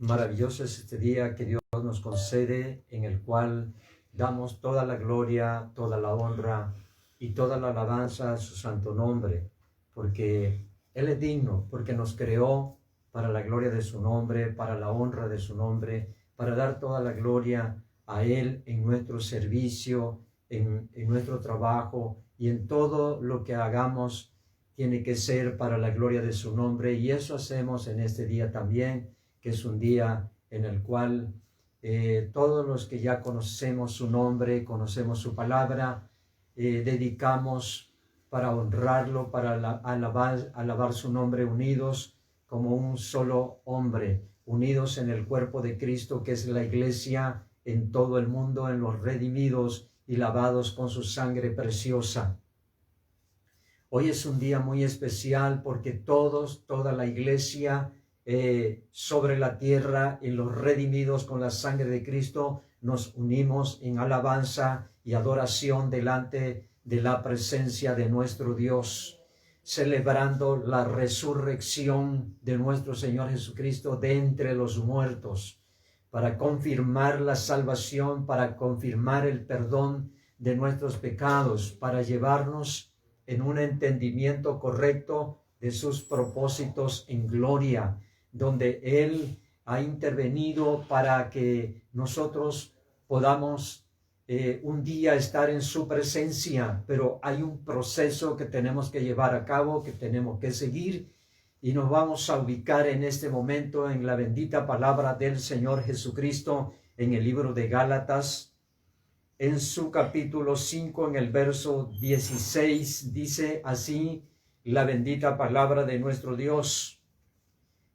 Maravilloso es este día que Dios nos concede, en el cual damos toda la gloria, toda la honra y toda la alabanza a su santo nombre, porque Él es digno, porque nos creó para la gloria de su nombre, para la honra de su nombre, para dar toda la gloria a Él en nuestro servicio, en nuestro trabajo y en todo lo que hagamos. Tiene que ser para la gloria de su nombre, y eso hacemos en este día también, que es un día en el cual todos los que ya conocemos su nombre, conocemos su palabra, dedicamos para honrarlo, para alabar su nombre, unidos como un solo hombre, unidos en el cuerpo de Cristo, que es la iglesia en todo el mundo, en los redimidos y lavados con su sangre preciosa. Hoy es un día muy especial porque toda la iglesia sobre la tierra, en los redimidos con la sangre de Cristo, nos unimos en alabanza y adoración delante de la presencia de nuestro Dios, celebrando la resurrección de nuestro Señor Jesucristo de entre los muertos, para confirmar la salvación, para confirmar el perdón de nuestros pecados, para llevarnos en un entendimiento correcto de sus propósitos en gloria, donde Él ha intervenido para que nosotros podamos un día estar en su presencia, pero hay un proceso que tenemos que llevar a cabo, que tenemos que seguir, y nos vamos a ubicar en este momento en la bendita palabra del Señor Jesucristo, en el libro de Gálatas, en su capítulo 5, en el verso 16, dice así la bendita palabra de nuestro Dios: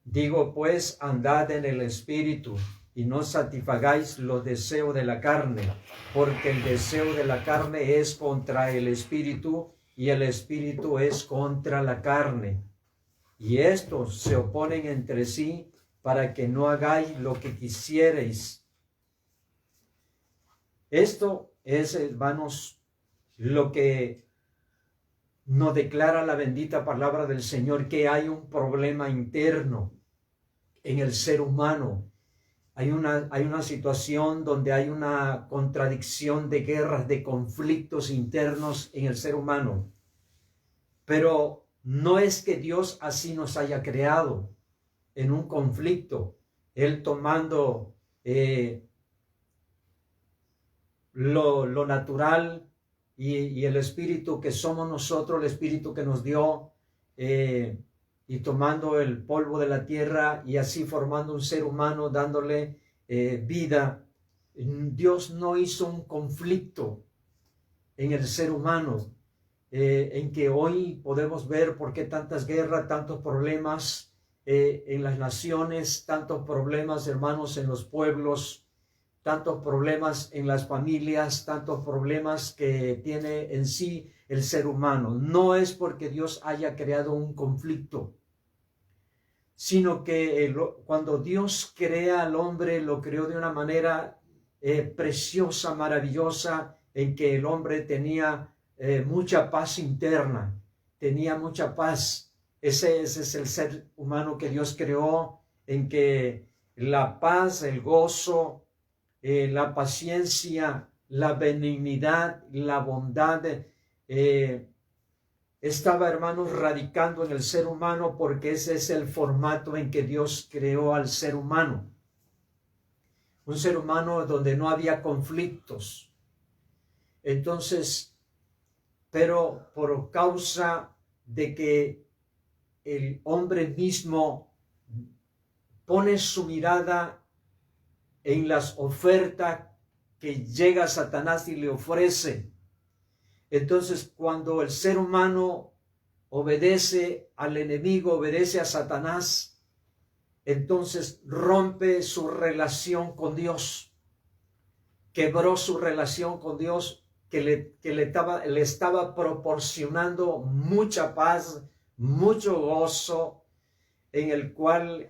digo pues, andad en el Espíritu, y no satisfagáis los deseos de la carne, porque el deseo de la carne es contra el Espíritu, y el Espíritu es contra la carne. Y estos se oponen entre sí, para que no hagáis lo que quisierais. Esto es, hermanos, lo que nos declara la bendita palabra del Señor, que hay un problema interno en el ser humano. Hay una situación donde hay una contradicción de guerras, de conflictos internos en el ser humano. Pero no es que Dios así nos haya creado en un conflicto, Él tomando lo natural y el espíritu que somos nosotros, el espíritu que nos dio, y tomando el polvo de la tierra y así formando un ser humano, dándole vida. Dios no hizo un conflicto en el ser humano, en que hoy podemos ver por qué tantas guerras, tantos problemas en las naciones, tantos problemas, hermanos, en los pueblos, tantos problemas en las familias, tantos problemas que tiene en sí el ser humano. No es porque Dios haya creado un conflicto, sino que cuando Dios crea al hombre, lo creó de una manera preciosa, maravillosa, en que el hombre tenía mucha paz interna, tenía mucha paz. Ese es el ser humano que Dios creó, en que la paz, el gozo, la paciencia, la benignidad, la bondad, estaba, hermanos, radicando en el ser humano, porque ese es el formato en que Dios creó al ser humano. Un ser humano donde no había conflictos. Entonces, pero por causa de que el hombre mismo pone su mirada en las ofertas que llega Satanás y le ofrece, entonces cuando el ser humano obedece al enemigo, obedece a Satanás, entonces rompe su relación con Dios, quebró su relación con Dios, que le estaba proporcionando mucha paz, mucho gozo, en el cual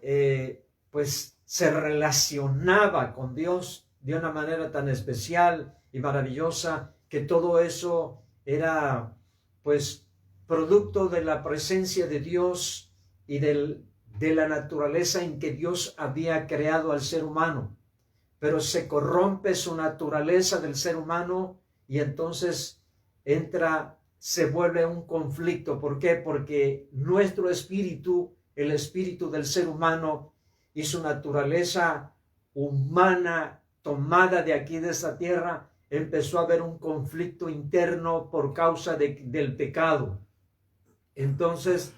pues se relacionaba con Dios de una manera tan especial y maravillosa, que todo eso era pues producto de la presencia de Dios y del de la naturaleza en que Dios había creado al ser humano, pero se corrompe su naturaleza del ser humano y entonces se vuelve un conflicto. ¿Por qué? Porque nuestro espíritu, el espíritu del ser humano y su naturaleza humana tomada de aquí de esta tierra, empezó a haber un conflicto interno por causa del pecado. Entonces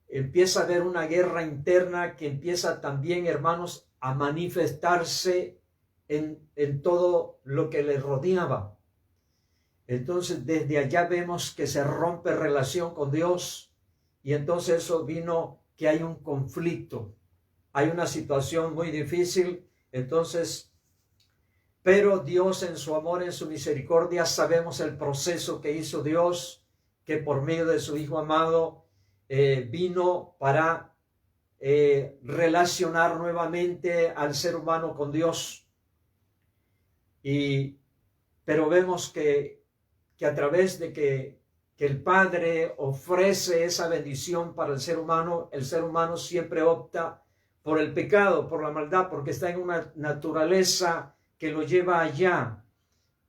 empieza a haber una guerra interna que empieza también, hermanos, a manifestarse en todo lo que le rodeaba. Entonces desde allá vemos que se rompe relación con Dios y entonces eso vino que hay un conflicto, hay una situación muy difícil. Entonces, pero Dios en su amor, en su misericordia, sabemos el proceso que hizo Dios, que por medio de su Hijo amado vino para relacionar nuevamente al ser humano con Dios. Pero vemos que a través de que el Padre ofrece esa bendición para el ser humano siempre opta por el pecado, por la maldad, porque está en una naturaleza que lo lleva allá.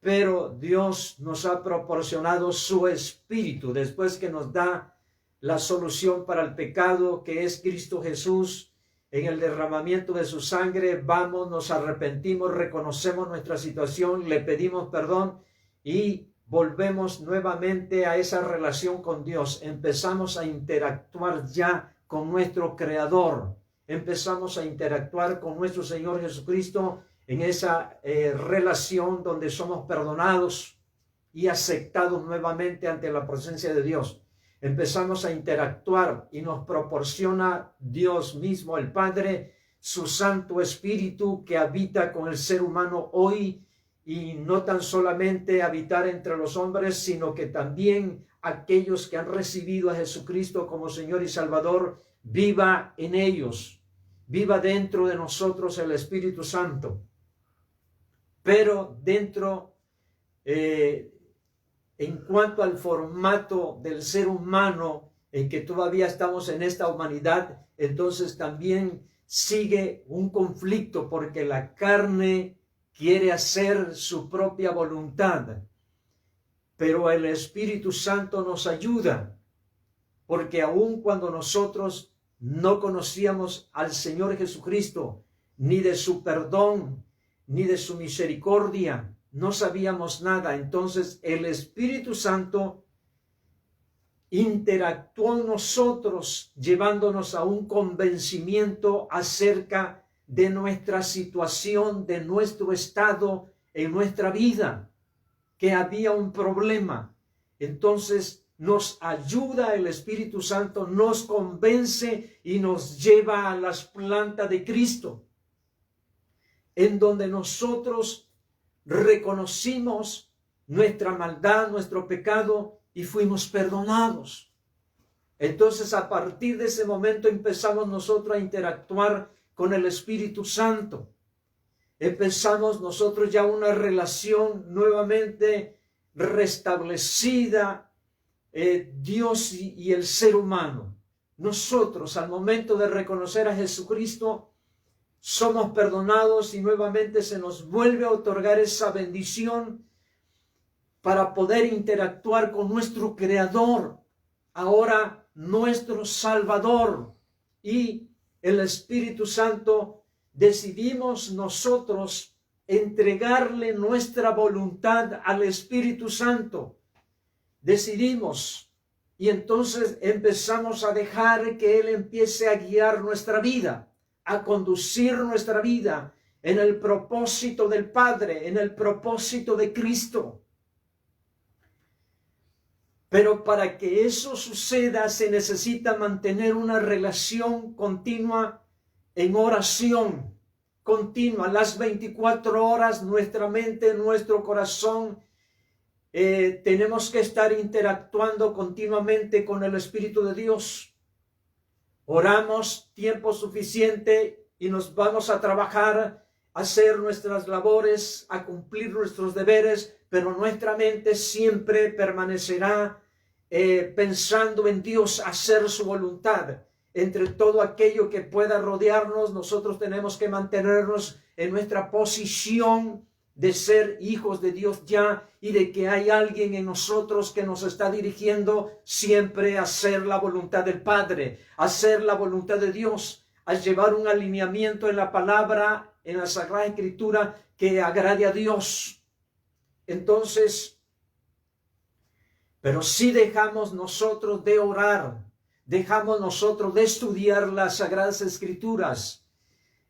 Pero Dios nos ha proporcionado su Espíritu después que nos da la solución para el pecado, que es Cristo Jesús. En el derramamiento de su sangre vamos, nos arrepentimos, reconocemos nuestra situación, le pedimos perdón y volvemos nuevamente a esa relación con Dios. Empezamos a interactuar ya con nuestro Creador. Empezamos a interactuar con nuestro Señor Jesucristo en esa relación donde somos perdonados y aceptados nuevamente ante la presencia de Dios. Empezamos a interactuar y nos proporciona Dios mismo, el Padre, su Santo Espíritu que habita con el ser humano hoy, y no tan solamente habitar entre los hombres, sino que también aquellos que han recibido a Jesucristo como Señor y Salvador, viva en ellos, viva dentro de nosotros el Espíritu Santo. Pero dentro, en cuanto al formato del ser humano, en que todavía estamos en esta humanidad, entonces también sigue un conflicto, porque la carne quiere hacer su propia voluntad, pero el Espíritu Santo nos ayuda, porque aun cuando nosotros no conocíamos al Señor Jesucristo, ni de su perdón, ni de su misericordia, no sabíamos nada. Entonces el Espíritu Santo interactuó en nosotros, llevándonos a un convencimiento acerca de nuestra situación, de nuestro estado en nuestra vida, que había un problema. Entonces nos ayuda el Espíritu Santo, nos convence y nos lleva a las plantas de Cristo, en donde nosotros reconocimos nuestra maldad, nuestro pecado, y fuimos perdonados. Entonces a partir de ese momento empezamos nosotros a interactuar con el Espíritu Santo. Empezamos nosotros ya una relación nuevamente restablecida, Dios y el ser humano. Nosotros al momento de reconocer a Jesucristo somos perdonados y nuevamente se nos vuelve a otorgar esa bendición para poder interactuar con nuestro Creador, ahora nuestro Salvador, y el Espíritu Santo. Decidimos nosotros entregarle nuestra voluntad al Espíritu Santo. Decidimos, y entonces empezamos a dejar que Él empiece a guiar nuestra vida, a conducir nuestra vida en el propósito del Padre, en el propósito de Cristo. Pero para que eso suceda se necesita mantener una relación continua en oración, continua, las 24 horas, nuestra mente, nuestro corazón. Tenemos que estar interactuando continuamente con el Espíritu de Dios. Oramos tiempo suficiente y nos vamos a trabajar, a hacer nuestras labores, a cumplir nuestros deberes, pero nuestra mente siempre permanecerá pensando en Dios, hacer su voluntad. entre todo aquello que pueda rodearnos, nosotros tenemos que mantenernos en nuestra posición de ser hijos de Dios ya, y de que hay alguien en nosotros que nos está dirigiendo siempre a hacer la voluntad del Padre, a hacer la voluntad de Dios, a llevar un alineamiento en la palabra, en la Sagrada Escritura, que agrade a Dios. Entonces, pero si dejamos nosotros de orar, dejamos nosotros de estudiar las Sagradas Escrituras,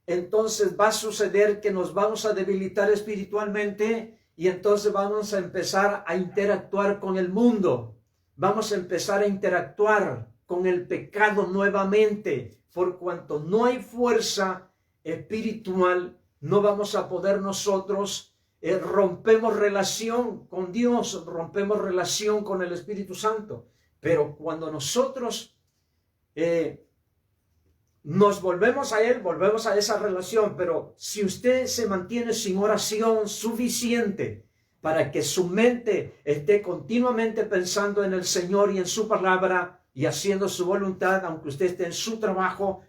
entonces va a suceder que nos vamos a debilitar espiritualmente, y entonces vamos a empezar a interactuar con el mundo. Vamos a empezar a interactuar con el pecado nuevamente. Por cuanto no hay fuerza espiritual, no vamos a poder nosotros, rompemos relación con Dios, rompemos relación con el Espíritu Santo. Pero cuando nosotros nos volvemos a Él, volvemos a esa relación. Pero si usted se mantiene sin oración suficiente para que su mente esté continuamente pensando en el Señor y en su palabra y haciendo su voluntad, aunque usted esté en su trabajo,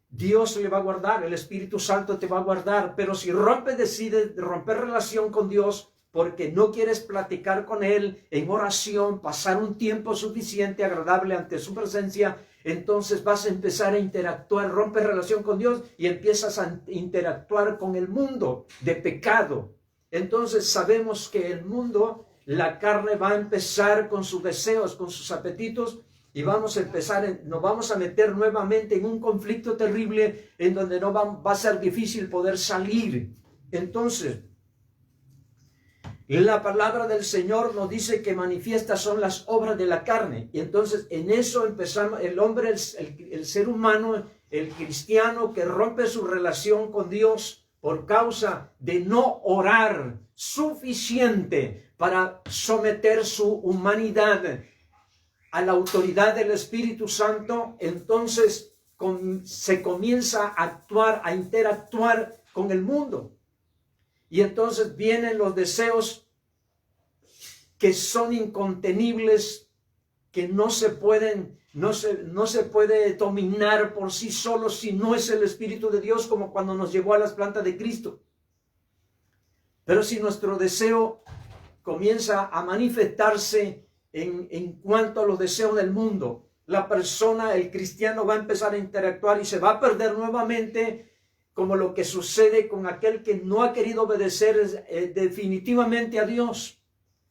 Dios le va a guardar, el Espíritu Santo te va a guardar. Pero si decides romper relación con Dios porque no quieres platicar con Él en oración, pasar un tiempo suficiente agradable ante su presencia, entonces vas a empezar a interactuar, rompes relación con Dios y empiezas a interactuar con el mundo de pecado. Entonces sabemos que el mundo, la carne va a empezar con sus deseos, con sus apetitos, y vamos a empezar, nos vamos a meter nuevamente en un conflicto terrible en donde no va a ser difícil poder salir. Entonces, la palabra del Señor nos dice que manifiestas son las obras de la carne. Y entonces en eso empezamos, el hombre, el ser humano, el cristiano que rompe su relación con Dios por causa de no orar suficiente para someter su humanidad a la autoridad del Espíritu Santo, entonces se comienza a actuar, a interactuar con el mundo. Y entonces vienen los deseos que son incontenibles, que no se pueden, no se puede dominar por sí solo si no es el Espíritu de Dios, como cuando nos llevó a las plantas de Cristo. Pero si nuestro deseo comienza a manifestarse en cuanto a los deseos del mundo, la persona, el cristiano, va a empezar a interactuar y se va a perder nuevamente, como lo que sucede con aquel que no ha querido obedecer definitivamente a Dios.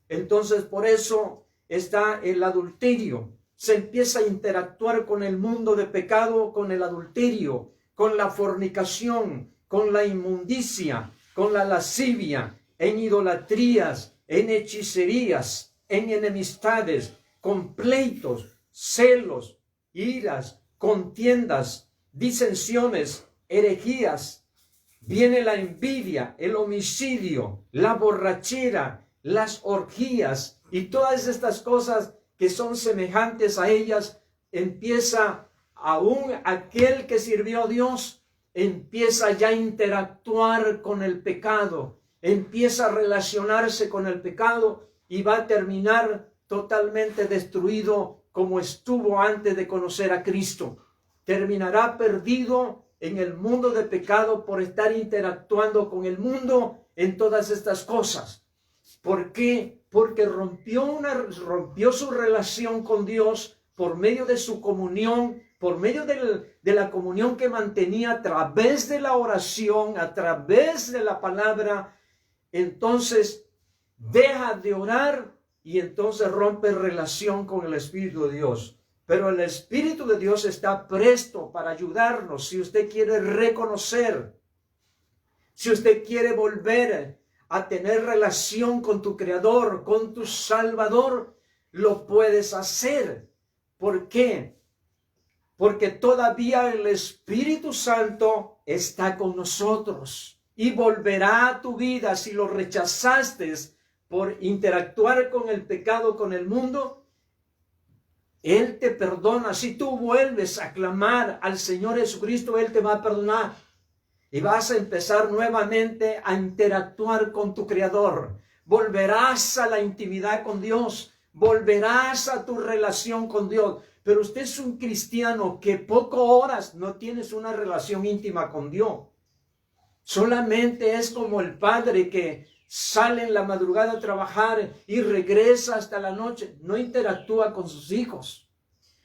Entonces, por eso está el adulterio. Se empieza a interactuar con el mundo de pecado, con el adulterio, con la fornicación, con la inmundicia, con la lascivia, en idolatrías, en hechicerías, en enemistades, con pleitos, celos, iras, contiendas, disensiones, herejías. Viene la envidia, el homicidio, la borrachera, las orgías y todas estas cosas que son semejantes a ellas. Empieza aún aquel que sirvió a Dios, empieza ya a interactuar con el pecado, empieza a relacionarse con el pecado y va a terminar totalmente destruido como estuvo antes de conocer a Cristo. Terminará perdido en el mundo de pecado por estar interactuando con el mundo en todas estas cosas. ¿Por qué? Porque rompió su relación con Dios por medio de su comunión, por medio de la comunión que mantenía a través de la oración, a través de la palabra. Entonces deja de orar y entonces rompe relación con el Espíritu de Dios. Pero el Espíritu de Dios está presto para ayudarnos. Si usted quiere reconocer, si usted quiere volver a tener relación con tu Creador, con tu Salvador, lo puedes hacer. ¿Por qué? Porque todavía el Espíritu Santo está con nosotros y volverá a tu vida. Si lo rechazaste por interactuar con el pecado, con el mundo, Él te perdona. Si tú vuelves a clamar al Señor Jesucristo, Él te va a perdonar. Y vas a empezar nuevamente a interactuar con tu Creador. Volverás a la intimidad con Dios. Volverás a tu relación con Dios. pero usted es un cristiano que pocas horas no tienes una relación íntima con Dios. Solamente es como el padre que sale en la madrugada a trabajar y regresa hasta la noche. No interactúa con sus hijos,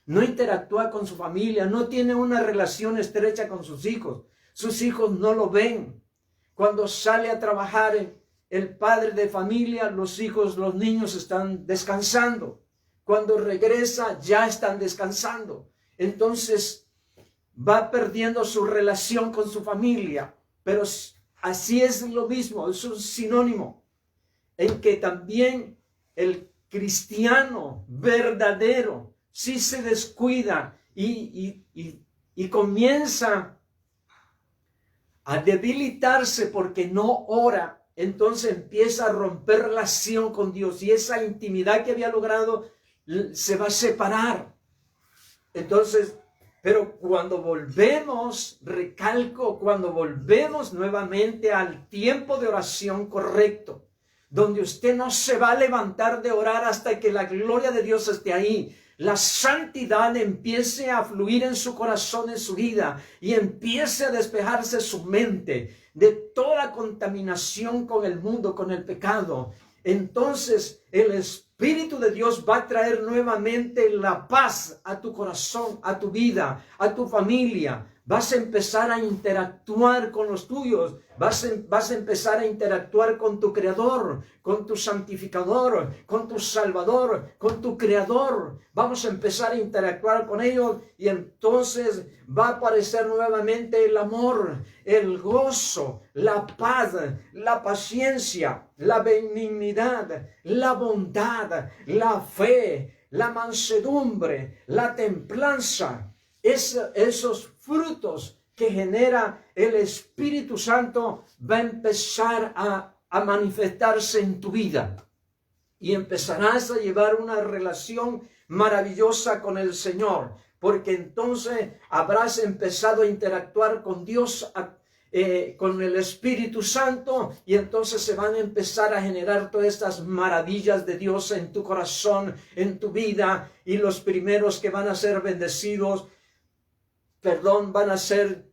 no interactúa con su familia, no tiene una relación estrecha con sus hijos. Sus hijos no lo ven. Cuando sale a trabajar el padre de familia, los hijos, los niños están descansando. Cuando regresa ya están descansando. Entonces va perdiendo su relación con su familia. Pero así es lo mismo, es un sinónimo en que también el cristiano verdadero sí se descuida y comienza a debilitarse porque no ora. Entonces empieza a romper relación con Dios y esa intimidad que había logrado se va a separar. Entonces, pero cuando volvemos, recalco, cuando volvemos nuevamente al tiempo de oración correcto, donde usted no se va a levantar de orar hasta que la gloria de Dios esté ahí, la santidad empiece a fluir en su corazón, en su vida, y empiece a despejarse su mente de toda contaminación con el mundo, con el pecado. Entonces el Espíritu de Dios va a traer nuevamente la paz a tu corazón, a tu vida, a tu familia. Vas a empezar a interactuar con los tuyos. Vas a empezar a interactuar con tu Creador, con tu Santificador, con tu Salvador, con tu Creador. Vamos a empezar a interactuar con ellos y entonces va a aparecer nuevamente el amor, el gozo, la paz, la paciencia, la benignidad, la bondad, la fe, la mansedumbre, la templanza. Esos frutos que genera el Espíritu Santo va a empezar a manifestarse en tu vida y empezarás a llevar una relación maravillosa con el Señor, porque entonces habrás empezado a interactuar con Dios, con el Espíritu Santo, y entonces se van a empezar a generar todas estas maravillas de Dios en tu corazón, en tu vida, y los primeros que van a ser bendecidos, van a ser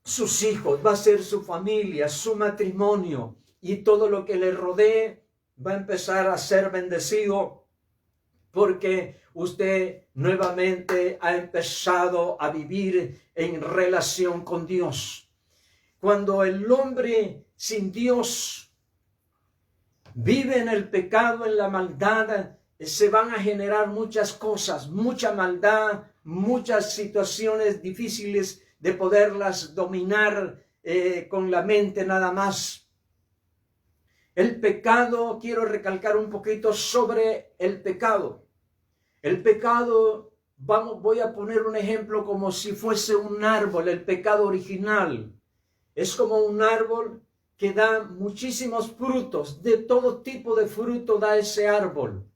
sus hijos, va a ser su familia, su matrimonio, y todo lo que le rodee va a empezar a ser bendecido, porque usted nuevamente ha empezado a vivir en relación con Dios. Cuando el hombre sin Dios vive en el pecado, en la maldad, se van a generar muchas cosas, mucha maldad, muchas situaciones difíciles de poderlas dominar con la mente nada más. El pecado, quiero recalcar un poquito sobre el pecado. El pecado, voy a poner un ejemplo como si fuese un árbol, el pecado original. Es como un árbol que da muchísimos frutos, de todo tipo de fruto da ese árbol,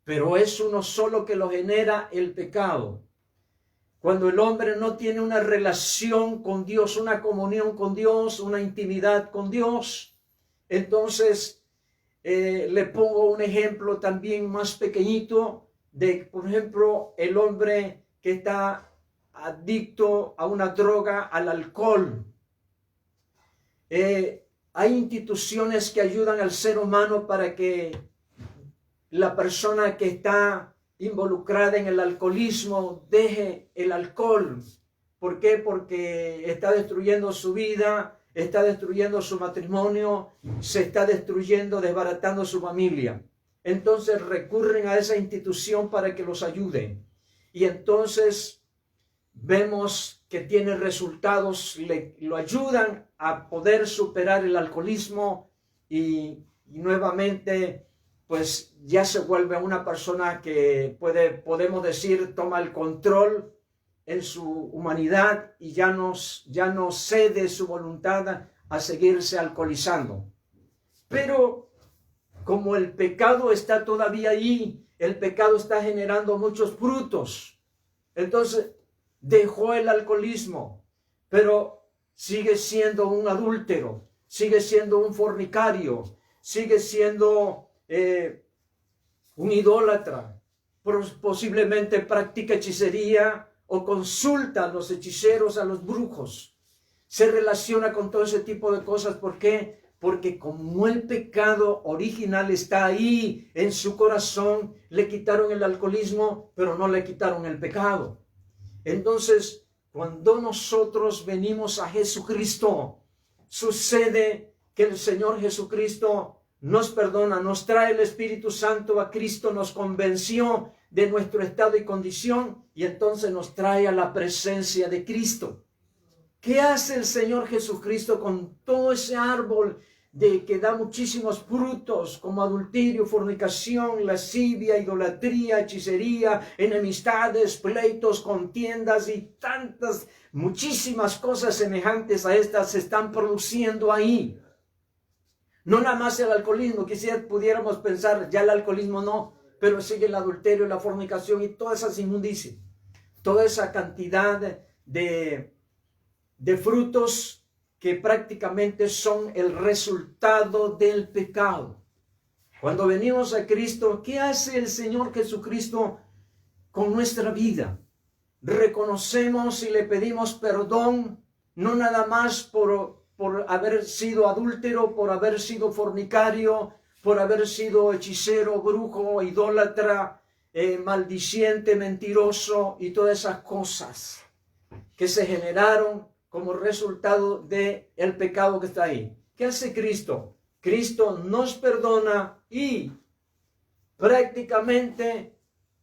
pero es uno solo que lo genera, el pecado. Cuando el hombre no tiene una relación con Dios, una comunión con Dios, una intimidad con Dios, entonces le pongo un ejemplo también más pequeñito de, por ejemplo, el hombre que está adicto a una droga, al alcohol. Hay instituciones que ayudan al ser humano para que la persona que está involucrada en el alcoholismo deje el alcohol. ¿Por qué? Porque está destruyendo su vida, está destruyendo su matrimonio, se está destruyendo, desbaratando su familia. Entonces recurren a esa institución para que los ayude. Y entonces vemos que tiene resultados, lo ayudan a poder superar el alcoholismo y nuevamente pues ya se vuelve una persona que podemos decir, toma el control en su humanidad y ya no cede su voluntad a seguirse alcoholizando. Pero como el pecado está todavía ahí, el pecado está generando muchos frutos, entonces dejó el alcoholismo, pero sigue siendo un adúltero, sigue siendo un fornicario, sigue siendo un idólatra, posiblemente practica hechicería o consulta a los hechiceros, a los brujos. Se relaciona con todo ese tipo de cosas. ¿Por qué? Porque como el pecado original está ahí en su corazón, le quitaron el alcoholismo, pero no le quitaron el pecado. Entonces, cuando nosotros venimos a Jesucristo, sucede que el Señor Jesucristo nos perdona, nos trae el Espíritu Santo a Cristo, nos convenció de nuestro estado y condición, y entonces nos trae a la presencia de Cristo. ¿Qué hace el Señor Jesucristo con todo ese árbol que da muchísimos frutos, como adulterio, fornicación, lascivia, idolatría, hechicería, enemistades, pleitos, contiendas y muchísimas cosas semejantes a estas se están produciendo ahí? No nada más el alcoholismo, quizás pudiéramos pensar, ya el alcoholismo no, pero sigue el adulterio, la fornicación y todas esas inmundicias, toda esa cantidad de frutos que prácticamente son el resultado del pecado. Cuando venimos a Cristo, ¿qué hace el Señor Jesucristo con nuestra vida? Reconocemos y le pedimos perdón, no nada más por haber sido adúltero, por haber sido fornicario, por haber sido hechicero, brujo, idólatra, maldiciente, mentiroso y todas esas cosas que se generaron como resultado del pecado que está ahí. ¿Qué hace Cristo? Cristo nos perdona y prácticamente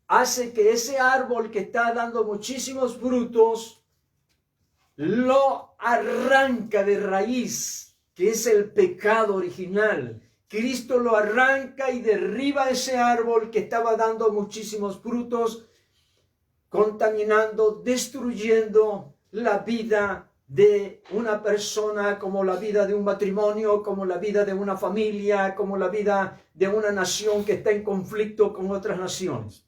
hace que ese árbol que está dando muchísimos frutos, lo arranca de raíz, que es el pecado original. Cristo lo arranca y derriba ese árbol que estaba dando muchísimos frutos, contaminando, destruyendo la vida de una persona, como la vida de un matrimonio, como la vida de una familia, como la vida de una nación que está en conflicto con otras naciones.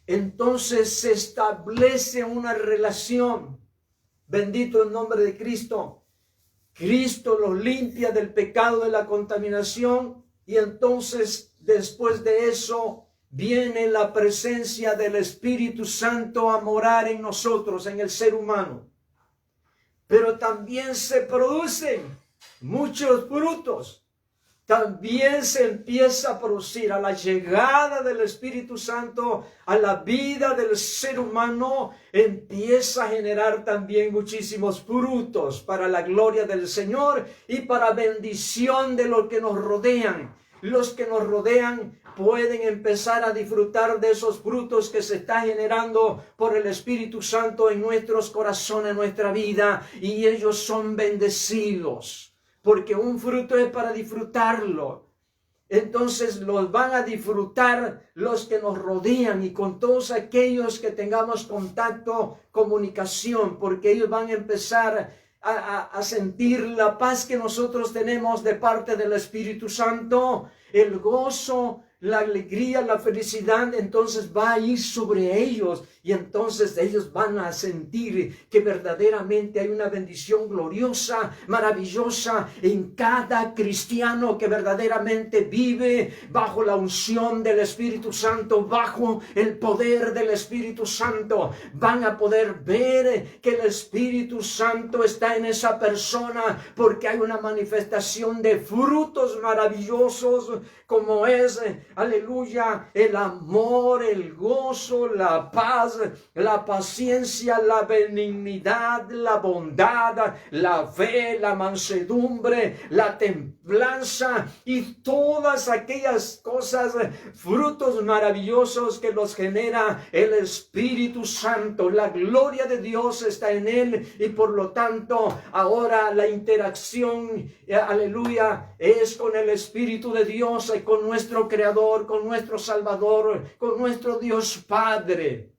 Entonces se establece una relación. Bendito el nombre de Cristo. Cristo los limpia del pecado, de la contaminación, y entonces después de eso viene la presencia del Espíritu Santo a morar en nosotros, en el ser humano. Pero también se producen muchos frutos. También se empieza a producir a la llegada del Espíritu Santo a la vida del ser humano, empieza a generar también muchísimos frutos para la gloria del Señor y para bendición de los que nos rodean. Los que nos rodean pueden empezar a disfrutar de esos frutos que se están generando por el Espíritu Santo en nuestros corazones, en nuestra vida, y ellos son bendecidos, porque un fruto es para disfrutarlo. Entonces los van a disfrutar los que nos rodean y con todos aquellos que tengamos contacto, comunicación, porque ellos van a empezar a sentir la paz que nosotros tenemos de parte del Espíritu Santo, el gozo, la alegría, la felicidad, entonces va a ir sobre ellos y entonces ellos van a sentir que verdaderamente hay una bendición gloriosa, maravillosa en cada cristiano que verdaderamente vive bajo la unción del Espíritu Santo, bajo el poder del Espíritu Santo. Van a poder ver que el Espíritu Santo está en esa persona porque hay una manifestación de frutos maravillosos como es, aleluya, el amor, el gozo, la paz, la paciencia, la benignidad, la bondad, la fe, la mansedumbre, la templanza y todas aquellas cosas, frutos maravillosos que los genera el Espíritu Santo. La gloria de Dios está en él y por lo tanto ahora la interacción, aleluya, es con el Espíritu de Dios, con nuestro Creador, con nuestro Salvador, con nuestro Dios Padre,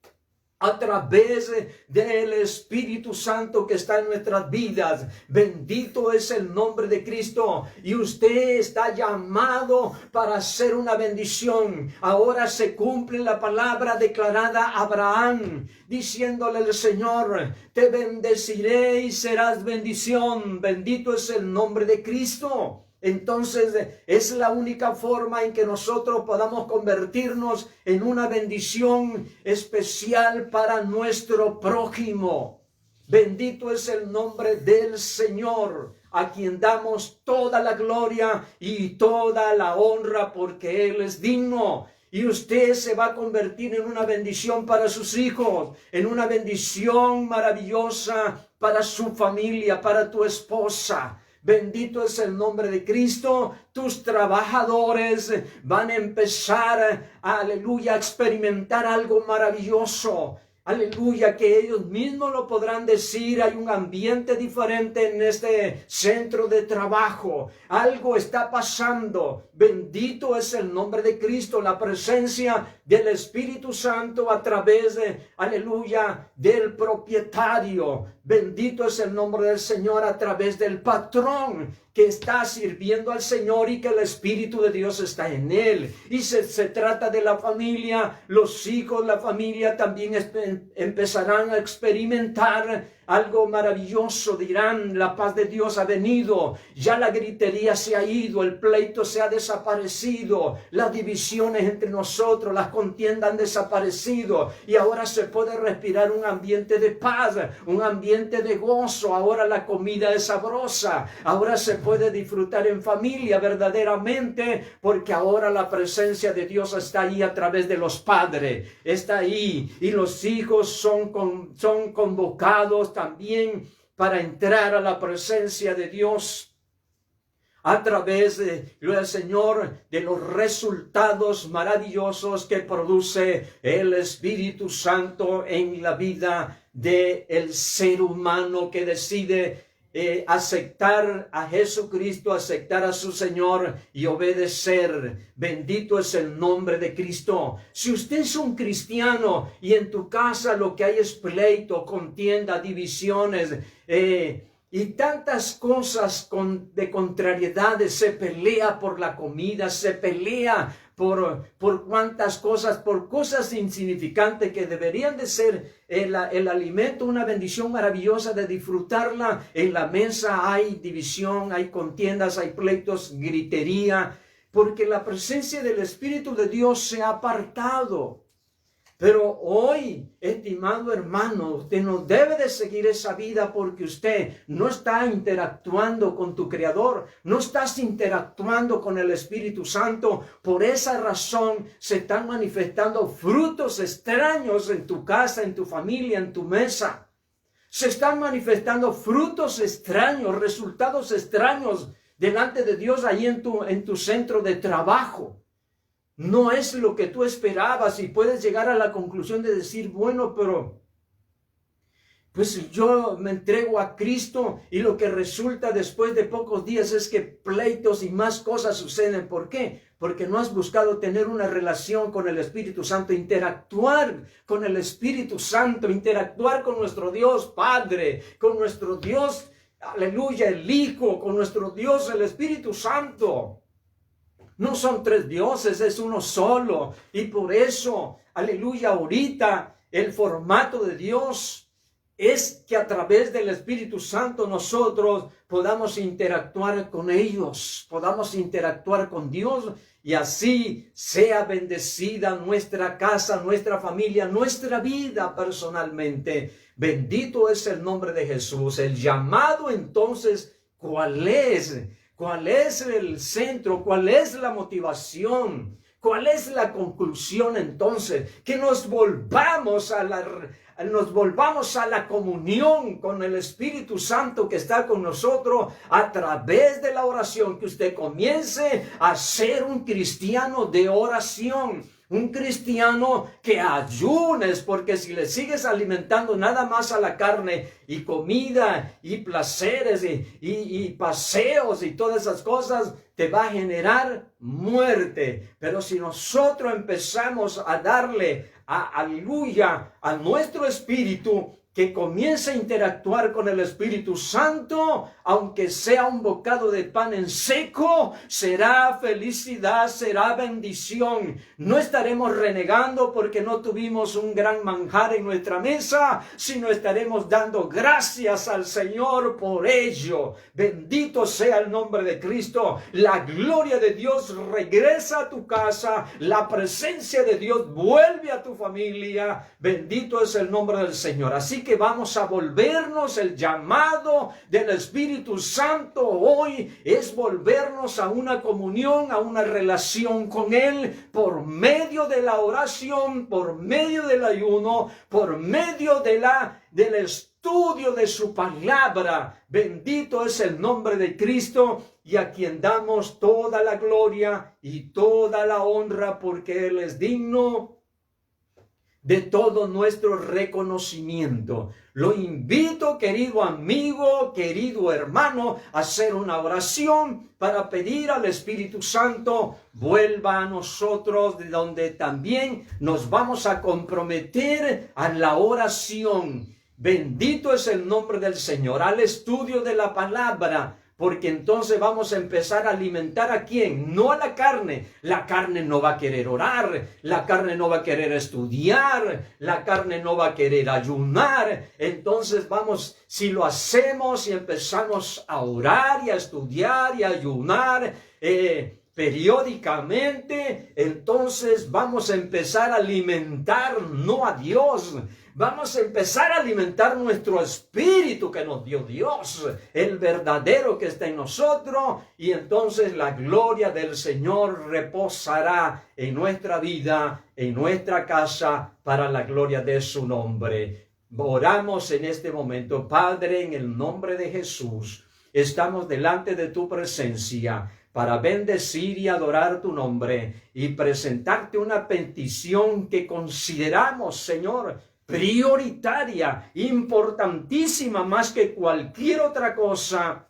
a través del Espíritu Santo que está en nuestras vidas. Bendito es el nombre de Cristo, y usted está llamado para ser una bendición. Ahora se cumple la palabra declarada a Abraham, diciéndole el Señor: te bendeciré y serás bendición. Bendito es el nombre de Cristo. Entonces es la única forma en que nosotros podamos convertirnos en una bendición especial para nuestro prójimo. Bendito es el nombre del Señor, a quien damos toda la gloria y toda la honra, porque Él es digno. Y usted se va a convertir en una bendición para sus hijos, en una bendición maravillosa para su familia, para tu esposa. Bendito es el nombre de Cristo. Tus trabajadores van a empezar, aleluya, a experimentar algo maravilloso. Aleluya, que ellos mismos lo podrán decir. Hay un ambiente diferente en este centro de trabajo. Algo está pasando. Bendito es el nombre de Cristo, la presencia del Espíritu Santo a través de, aleluya, del propietario. Bendito es el nombre del Señor a través del patrón que está sirviendo al Señor y que el Espíritu de Dios está en él. Y se trata de la familia, los hijos, la familia también empezarán a experimentar algo maravilloso. Dirán, la paz de Dios ha venido, ya la gritería se ha ido, el pleito se ha desaparecido, las divisiones entre nosotros, las contiendas han desaparecido, y ahora se puede respirar un ambiente de paz, un ambiente de gozo. Ahora la comida es sabrosa, ahora se puede disfrutar en familia verdaderamente, porque ahora la presencia de Dios está ahí a través de los padres, está ahí, y los hijos son convocados también para entrar a la presencia de Dios a través de, el Señor, de los resultados maravillosos que produce el Espíritu Santo en la vida del ser humano que decide aceptar a Jesucristo, aceptar a su Señor y obedecer. Bendito es el nombre de Cristo. Si usted es un cristiano y en tu casa lo que hay es pleito, contienda, divisiones, y tantas cosas de contrariedades, se pelea por la comida, se pelea por cuantas cosas, por cosas insignificantes que deberían de ser el alimento, una bendición maravillosa de disfrutarla. En la mesa hay división, hay contiendas, hay pleitos, gritería, porque la presencia del Espíritu de Dios se ha apartado. Pero hoy, estimado hermano, usted no debe de seguir esa vida, porque usted no está interactuando con tu Creador, no estás interactuando con el Espíritu Santo. Por esa razón se están manifestando frutos extraños en tu casa, en tu familia, en tu mesa. Se están manifestando frutos extraños, resultados extraños delante de Dios ahí en tu centro de trabajo. No es lo que tú esperabas, y puedes llegar a la conclusión de decir, bueno, pero pues yo me entrego a Cristo, y lo que resulta después de pocos días es que pleitos y más cosas suceden. ¿Por qué? Porque no has buscado tener una relación con el Espíritu Santo, interactuar con el Espíritu Santo, interactuar con nuestro Dios Padre, con nuestro Dios, aleluya, el Hijo, con nuestro Dios, el Espíritu Santo. No son tres dioses, es uno solo. Y por eso, aleluya, ahorita el formato de Dios es que a través del Espíritu Santo nosotros podamos interactuar con ellos, podamos interactuar con Dios, y así sea bendecida nuestra casa, nuestra familia, nuestra vida personalmente. Bendito es el nombre de Jesús. El llamado, entonces, ¿cuál es? ¿Cuál es el centro? ¿Cuál es la motivación? ¿Cuál es la conclusión entonces? Que nos volvamos a la comunión con el Espíritu Santo que está con nosotros a través de la oración. Que usted comience a ser un cristiano de oración. Un cristiano que ayunes, porque si le sigues alimentando nada más a la carne y comida y placeres y paseos y todas esas cosas, te va a generar muerte. Pero si nosotros empezamos a darle aleluya a nuestro espíritu que comience a interactuar con el Espíritu Santo, aunque sea un bocado de pan en seco, será felicidad, será bendición. No estaremos renegando porque no tuvimos un gran manjar en nuestra mesa, sino estaremos dando gracias al Señor por ello. Bendito sea el nombre de Cristo. La gloria de Dios regresa a tu casa, la presencia de Dios vuelve a tu familia. Bendito es el nombre del Señor. Así que vamos a volvernos. El llamado del Espíritu Santo hoy es volvernos a una comunión, a una relación con Él por medio de la oración, por medio del ayuno, por medio del estudio de su palabra. Bendito es el nombre de Cristo, y a quien damos toda la gloria y toda la honra, porque Él es digno de todo nuestro reconocimiento. Lo invito, querido amigo, querido hermano, a hacer una oración para pedir al Espíritu Santo vuelva a nosotros, de donde también nos vamos a comprometer a la oración. Bendito es el nombre del Señor, al estudio de la palabra, porque entonces vamos a empezar a alimentar ¿a quién? No a la carne. La carne no va a querer orar, la carne no va a querer estudiar, la carne no va a querer ayunar. Entonces vamos, si lo hacemos y empezamos a orar y a estudiar y a ayunar periódicamente, entonces vamos a empezar a alimentar no a Dios. Vamos a empezar a alimentar nuestro espíritu que nos dio Dios, el verdadero que está en nosotros, y entonces la gloria del Señor reposará en nuestra vida, en nuestra casa, para la gloria de su nombre. Oramos en este momento. Padre, en el nombre de Jesús, estamos delante de tu presencia para bendecir y adorar tu nombre y presentarte una petición que consideramos, Señor, prioritaria, importantísima, más que cualquier otra cosa,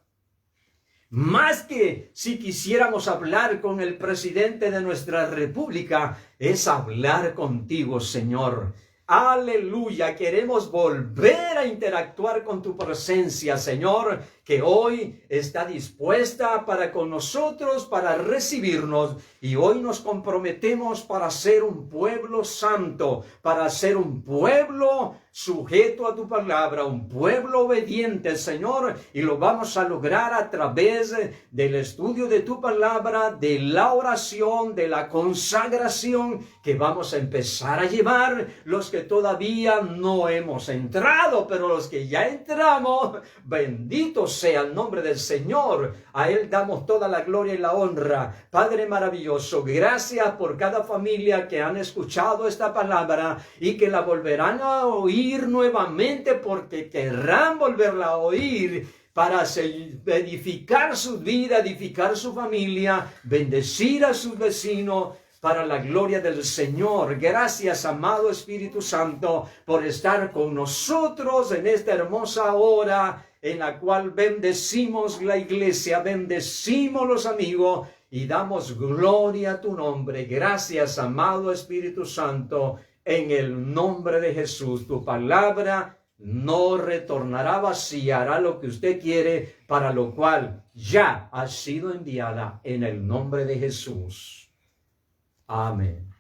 más que si quisiéramos hablar con el presidente de nuestra república, es hablar contigo, Señor. Aleluya, queremos volver a interactuar con tu presencia, Señor, que hoy está dispuesta para con nosotros, para recibirnos, y hoy nos comprometemos para ser un pueblo santo, para ser un pueblo sujeto a tu palabra, un pueblo obediente, Señor, y lo vamos a lograr a través del estudio de tu palabra, de la oración, de la consagración que vamos a empezar a llevar, los que todavía no hemos entrado, pero los que ya entramos, bendito sea el nombre del Señor. A Él damos toda la gloria y la honra. Padre maravilloso, gracias por cada familia que han escuchado esta palabra y que la volverán a oír nuevamente, porque querrán volverla a oír para edificar su vida, edificar su familia, bendecir a sus vecinos, para la gloria del Señor. Gracias, amado Espíritu Santo, por estar con nosotros en esta hermosa hora en la cual bendecimos la iglesia, bendecimos los amigos y damos gloria a tu nombre. Gracias, amado Espíritu Santo, en el nombre de Jesús. Tu palabra no retornará vacía, hará lo que usted quiere, para lo cual ya ha sido enviada en el nombre de Jesús. Amén.